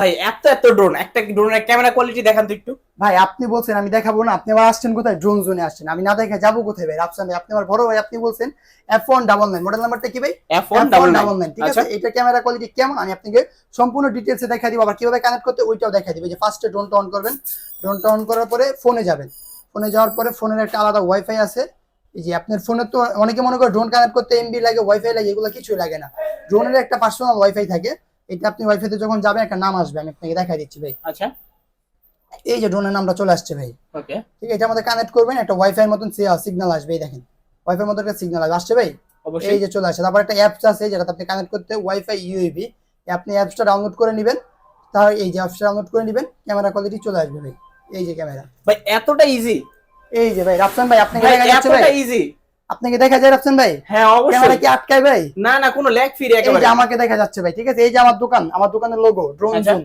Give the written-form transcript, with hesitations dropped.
ভাই এত এত ড্রোন, একটা ড্রোনের ক্যামেরা কোয়ালিটি দেখান তো একটু। ভাই আপনি বলছেন আমি দেখাবো না, আপনি আবার আসছেন কোথায়, ড্রোন জোনে আসছেন, আমি না দেখে যাবো কোথায় ভাই? রাফসান ভাই আপনি আমার বড় ভাই, আপনি বলছেন F199 মডেল নাম্বারটা কি ভাই? F199 ঠিক আছে, আচ্ছা। এটা ক্যামেরা কোয়ালিটি কেমন আমি আপনাকে সম্পূর্ণ ডিটেইলসে দেখা দিব, আবার কিভাবে কানেক্ট করতে ওইটাও দেখা দিব। যে ফার্স্টে ড্রোনটা অন করবেন, ড্রোনটা অন করার পরে ফোনে যাবেন, ফোনে যাওয়ার পরে ফোনের একটা আলাদা ওয়াইফাই আছে। এই যে আপনার ফোনে তো অনেকে মনে করে ড্রোন কানেক্ট করতে এমবি লাগে, ওয়াইফাই লাগে, এগুলো কিছুই লাগে না। ড্রোনের একটা পার্সোনাল ওয়াইফাই থাকে, এটা আপনি ওয়াইফাইতে যখন যাবেন একটা নাম আসবে, আমি আপনাকে দেখাই দিচ্ছি ভাই। আচ্ছা এই যে ড্রোনের নামটা চলে আসছে ভাই, ওকে ঠিক আছে, এটার মধ্যে কানেক্ট করবেন, একটা ওয়াইফাই মতন সিগন্যাল আসবে, এই দেখেন ওয়াইফাই মতন একটা সিগন্যাল আসছে ভাই। অবশ্যই। এই যে চলে আসছে, তারপর একটা অ্যাপস আছে যেটাতে আপনি কানেক্ট করতে ওয়াইফাই ইউএবি, আপনি অ্যাপসটা ডাউনলোড করে নেবেন। তার এই যে অ্যাপসটা ডাউনলোড করে নেবেন, ক্যামেরা কোয়ালিটি চলে আসবে ভাই। এই যে ক্যামেরা, ভাই এতটা ইজি? এই যে ভাই রাফসান ভাই আপনাকে ভাই দেখা যাচ্ছে ভাই, এতটা ইজি? আপনাকে দেখা যায় রাফসান ভাই? হ্যাঁ ক্যামেরা অবশ্যই। কি আটকায় ভাই? না না, কোনো ল্যাগ ফ্রি এই একেবারে। যে আমাকে দেখা যাচ্ছে ভাই, ঠিক আছে, এই যে আমার দোকান, আমার দোকানের লোগো ড্রোন আচ্ছা। জোন।